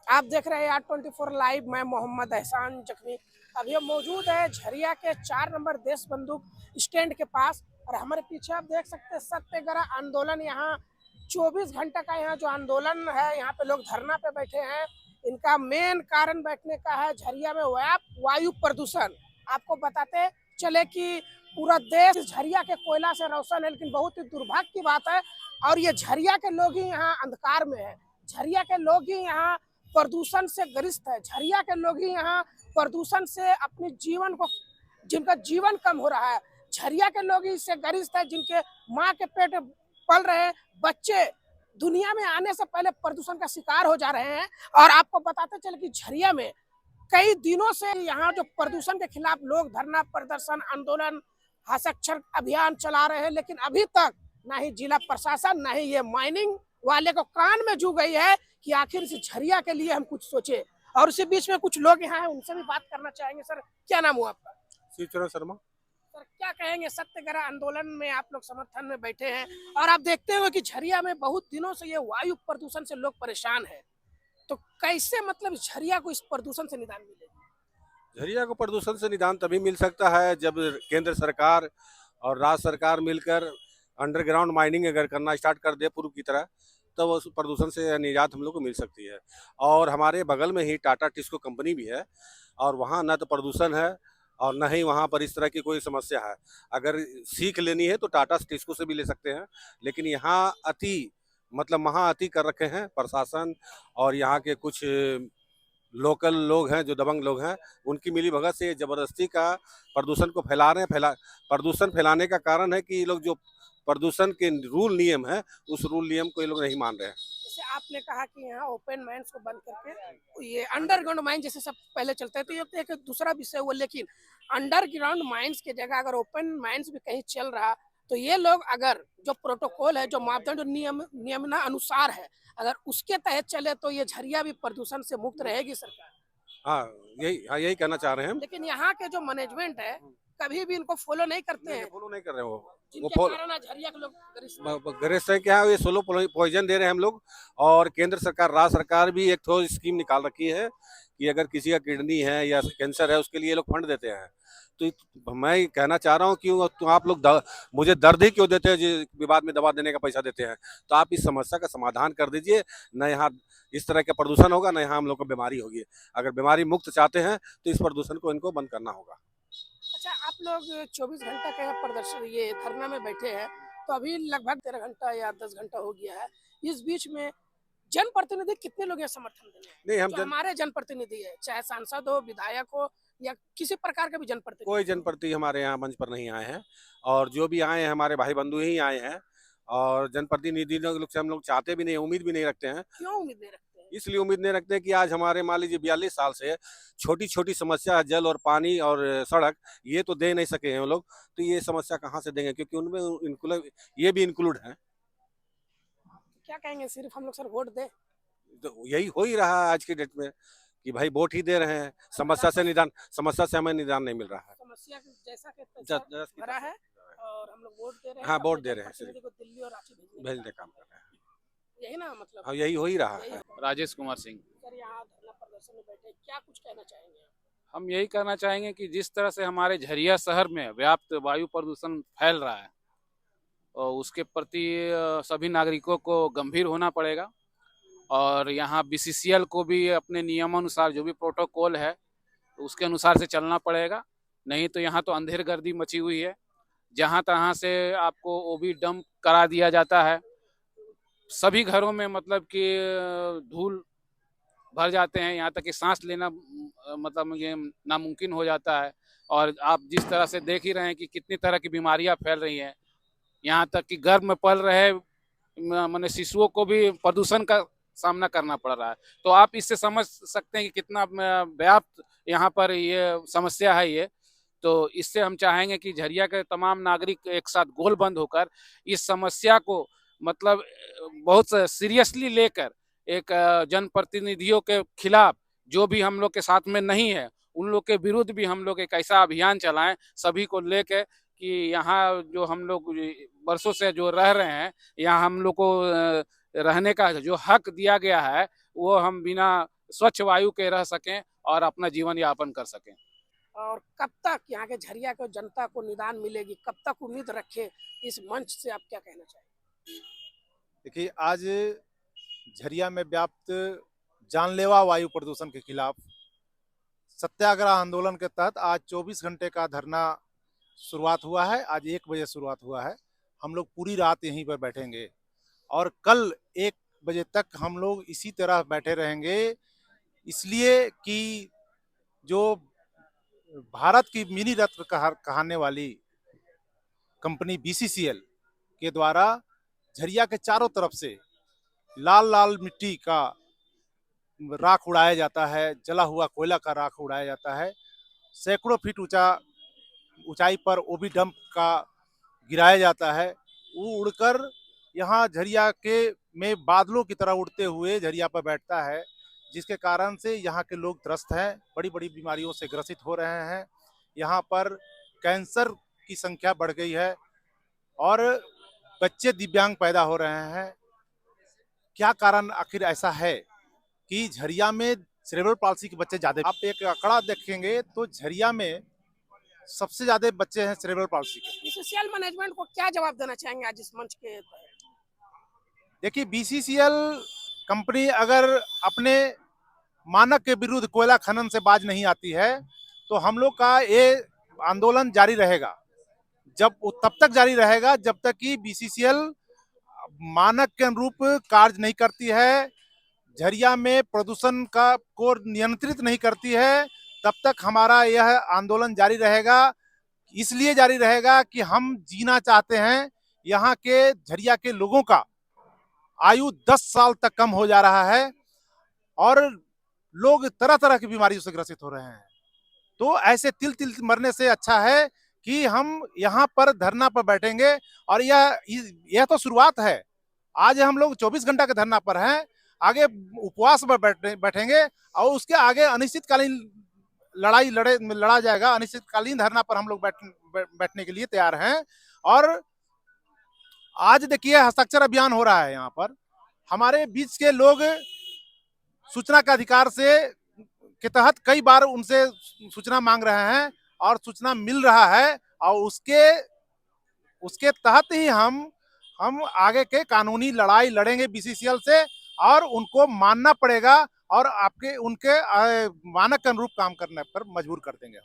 आप देख रहे हैं R24 लाइव। मैं मोहम्मद एहसान जख्मी। अभी हम मौजूद है झरिया के 4 नंबर देश बंदूक स्टैंड के पास और हमारे पीछे आप देख सकते हैं सत्याग्रह आंदोलन। यहाँ 24 घंटे का यहाँ जो आंदोलन है, यहाँ पे लोग धरना पे बैठे हैं। इनका मेन कारण बैठने का है झरिया में वायु प्रदूषण। आपको बताते चले कि पूरा देश झरिया के कोयला से रोशन है, लेकिन बहुत ही दुर्भाग्य की बात है और ये झरिया के लोग ही यहाँ अंधकार में है। झरिया के लोग ही यहाँ प्रदूषण से ग्रस्त है। झरिया के लोग ही यहाँ प्रदूषण से अपने जीवन को, जिनका जीवन कम हो रहा है, झरिया के लोग ही इससे ग्रस्त है। जिनके माँ के पेट पल रहे बच्चे दुनिया में आने से पहले प्रदूषण का शिकार हो जा रहे हैं। और आपको बताते चले कि झरिया में कई दिनों से यहाँ जो प्रदूषण के खिलाफ लोग धरना प्रदर्शन आंदोलन हस्ताक्षर अभियान चला रहे हैं, लेकिन अभी तक ना ही जिला प्रशासन ना ही ये माइनिंग वाले को कान में जू गई है कि आखिर इस झरिया के लिए हम कुछ सोचे। और उसी बीच में कुछ लोग यहाँ हैं, उनसे भी बात करना चाहेंगे। सर, क्या नाम हुआ आपका? शिवचरण शर्मा। सर, क्या कहेंगे? सत्याग्रह आंदोलन में आप लोग समर्थन में बैठे हैं और आप देखते हो कि झरिया में बहुत दिनों से ये वायु प्रदूषण से लोग परेशान है, तो कैसे मतलब झरिया को इस प्रदूषण से निदान मिलेगा? झरिया को प्रदूषण से निदान तभी मिल सकता है जब केंद्र सरकार और राज्य सरकार मिलकर अंडरग्राउंड माइनिंग अगर करना स्टार्ट कर दे पूर्व की तरह, तो उस प्रदूषण से निजात हम लोग को मिल सकती है। और हमारे बगल में ही टाटा टिस्को कंपनी भी है और वहाँ न तो प्रदूषण है और न ही वहाँ पर इस तरह की कोई समस्या है। अगर सीख लेनी है तो टाटा टिस्को से भी ले सकते हैं, लेकिन यहाँ महा अति कर रखे हैं प्रशासन और यहाँ के कुछ लोकल लोग हैं जो दबंग लोग हैं, उनकी मिली भगत से जबरदस्ती का प्रदूषण को फैला रहे हैं। प्रदूषण फैलाने का कारण है कि ये लोग जो प्रदूषण के रूल नियम है, उस रूल नियम को ये लोग नहीं मान रहे हैं। जैसे आपने कहा कि यहाँ ओपन माइंस को बंद करके ये अंडरग्राउंड माइन जैसे सब पहले चलते हैं, तो ये एक दूसरा विषय हुआ। लेकिन अंडरग्राउंड माइंस की जगह अगर ओपन माइंस भी कहीं चल रहा, तो ये लोग अगर जो प्रोटोकॉल है, जो मापदंड नियमना अनुसार है, अगर उसके तहत चले तो ये झरिया भी प्रदूषण से मुक्त रहेगी सरकार। यही कहना चाह रहे हैं हम। लेकिन यहाँ के जो मैनेजमेंट है कभी भी इनको फॉलो नहीं करते हैं। फॉलो नहीं कर रहे वो कारण आज झरिया के लोग ग्रस्त है। क्या है, ये सोलो पॉइजन दे रहे हैं हम लोग। और केंद्र सरकार राज्य सरकार भी एक तो स्कीम निकाल रखी है कि अगर किसी का किडनी है या कैंसर है उसके लिए ये लोग फंड देते हैं। तो मैं कहना चाह रहा हूँ कि तो आप लोग मुझे दर्द ही क्यों देते हैं, विवाद में दवा देने का पैसा देते हैं। तो आप इस समस्या का समाधान कर दीजिए। न यहाँ इस तरह का प्रदूषण होगा, न यहाँ हम लोग को बीमारी होगी। अगर बीमारी मुक्त चाहते हैं तो इस प्रदूषण को इनको बंद करना होगा। अच्छा, आप लोग 24 घंटा का प्रदर्शन ये धरना में बैठे हैं, तो अभी लगभग 13 घंटा या 10 घंटा हो गया है। इस बीच में जनप्रतिनिधि कितने लोग हैं समर्थन देने? नहीं, हम हमारे जनप्रतिनिधि है, चाहे सांसद हो, विधायक हो या किसी प्रकार का भी जनप्रतिनिधि, कोई जनप्रतिनिधि हमारे यहाँ मंच पर नहीं आए हैं। और जो भी आए हैं हमारे भाई बंधु ही आए हैं। और जनप्रतिनिधि लोग से हम लोग चाहते भी नहीं, उम्मीद भी नहीं रखते हैं। क्यों उम्मीद नहीं रखते हैं? इसलिए उम्मीद नहीं रखते हैं कि आज हमारे मान लीजिए 42 साल से छोटी छोटी समस्या, जल और पानी और सड़क, ये तो दे नहीं सके हैं वो लोग। तो ये समस्या कहाँ से देंगे, क्योंकि उनमें ये भी इंक्लूड है। क्या कहेंगे, सिर्फ हम लोग सर वोट दे? तो यही हो ही रहा है आज की डेट में कि भाई वोट ही दे रहे हैं, समस्या से हमें निदान नहीं मिल रहा है। समस्या जैसा कि भरा है और हम लोग वोट दे रहे हैं। हाँ, वोट दे रहे हैं, दिल्ली और रांची भेजने काम कर रहे हैं। यही ना मतलब? हाँ, यही हो ही रहा है। राजेश कुमार सिंह। सर, यहाँ धरना प्रदर्शन में बैठे, क्या कुछ कहना चाहेंगे? हम यही कहना चाहेंगे कि जिस तरह से हमारे झरिया शहर में व्याप्त वायु प्रदूषण फैल रहा है और उसके प्रति सभी नागरिकों को गंभीर होना पड़ेगा। और यहाँ BCCL को भी अपने नियमानुसार जो भी प्रोटोकॉल है उसके अनुसार से चलना पड़ेगा। नहीं तो यहाँ तो अंधेर गर्दी मची हुई है, जहाँ तहाँ से आपको OB डंप करा दिया जाता है। सभी घरों में मतलब कि धूल भर जाते हैं, यहाँ तक कि सांस लेना मतलब ये नामुमकिन हो जाता है। और आप जिस तरह से देख ही रहे हैं कि कितनी तरह की बीमारियां फैल रही हैं, यहाँ तक कि गर्भ में पल रहे माने शिशुओं को भी प्रदूषण का सामना करना पड़ रहा है। तो आप इससे समझ सकते हैं कि कितना व्याप्त यहाँ पर ये समस्या है। ये तो इससे हम चाहेंगे कि झरिया के तमाम नागरिक एक साथ गोलबंद होकर इस समस्या को मतलब बहुत सीरियसली लेकर एक जनप्रतिनिधियों के खिलाफ जो भी हम लोग के साथ में नहीं है उन लोग के विरुद्ध भी हम लोग एक ऐसा अभियान चलाएं, सभी को लेकर कि यहाँ जो हम लोग वर्षों से जो रह रहे हैं, यहाँ हम लोग को रहने का जो हक दिया गया है वो हम बिना स्वच्छ वायु के रह सकें और अपना जीवन यापन कर सकें। और कब तक यहाँ के झरिया को जनता को निदान मिलेगी, कब तक उम्मीद रखे इस मंच से, आप क्या कहना चाहेंगे? देखिए, आज झरिया में व्याप्त जानलेवा वायु प्रदूषण के खिलाफ सत्याग्रह आंदोलन के तहत आज 24 घंटे का धरना शुरुआत हुआ है। आज 1 बजे शुरुआत हुआ है। हम लोग पूरी रात यहीं पर बैठेंगे और कल 1 बजे तक हम लोग इसी तरह बैठे रहेंगे, इसलिए कि जो भारत की मिनी रत्न कहने वाली कंपनी बीसीसीएल के द्वारा झरिया के चारों तरफ से लाल लाल मिट्टी का राख उड़ाया जाता है, जला हुआ कोयला का राख उड़ाया जाता है, सैकड़ों फीट ऊंचाई पर ओबी डंप का गिराया जाता है। वो उड़कर यहाँ झरिया के में बादलों की तरह उड़ते हुए झरिया पर बैठता है, जिसके कारण से यहाँ के लोग त्रस्त हैं, बड़ी बड़ी बीमारियों से ग्रसित हो रहे हैं। यहाँ पर कैंसर की संख्या बढ़ गई है और बच्चे दिव्यांग पैदा हो रहे हैं। क्या कारण आखिर ऐसा है कि झरिया में सेरेब्रल पाल्सी के बच्चे ज्यादा? आप एक आंकड़ा देखेंगे तो झरिया में सबसे ज्यादा बच्चे हैं सेरेब्रल पाल्सी के। बीसीसीएल मैनेजमेंट को क्या जवाब देना चाहेंगे आज इस मंच के? देखिए, बीसीसीएल कंपनी अगर अपने मानक के विरुद्ध कोयला खनन से बाज नहीं आती है तो हम लोग का ये आंदोलन जारी रहेगा। तब तक जारी रहेगा जब तक कि बीसीसीएल मानक के अनुरूप कार्य नहीं करती है, झरिया में प्रदूषण को नियंत्रित नहीं करती है, तब तक हमारा यह आंदोलन जारी रहेगा। इसलिए जारी रहेगा कि हम जीना चाहते हैं। यहाँ के झरिया के लोगों का आयु 10 साल तक कम हो जा रहा है और लोग तरह तरह की बीमारियों से ग्रसित हो रहे हैं। तो ऐसे तिल तिल मरने से अच्छा है कि हम यहाँ पर धरना पर बैठेंगे और यह तो शुरुआत है। आज हम लोग 24 घंटा के धरना पर हैं, आगे उपवास पर बैठेंगे और उसके आगे अनिश्चितकालीन लड़ा जाएगा। अनिश्चितकालीन धरना पर हम लोग बैठने के लिए तैयार हैं। और आज देखिए, हस्ताक्षर अभियान हो रहा है। यहाँ पर हमारे बीच के लोग सूचना के अधिकार से के तहत कई बार उनसे सूचना मांग रहे हैं और सूचना मिल रहा है और उसके तहत ही हम आगे के कानूनी लड़ाई लड़ेंगे बीसीसीएल से और उनको मानना पड़ेगा और उनके मानक के अनुरूप काम करने पर मजबूर कर देंगे हम।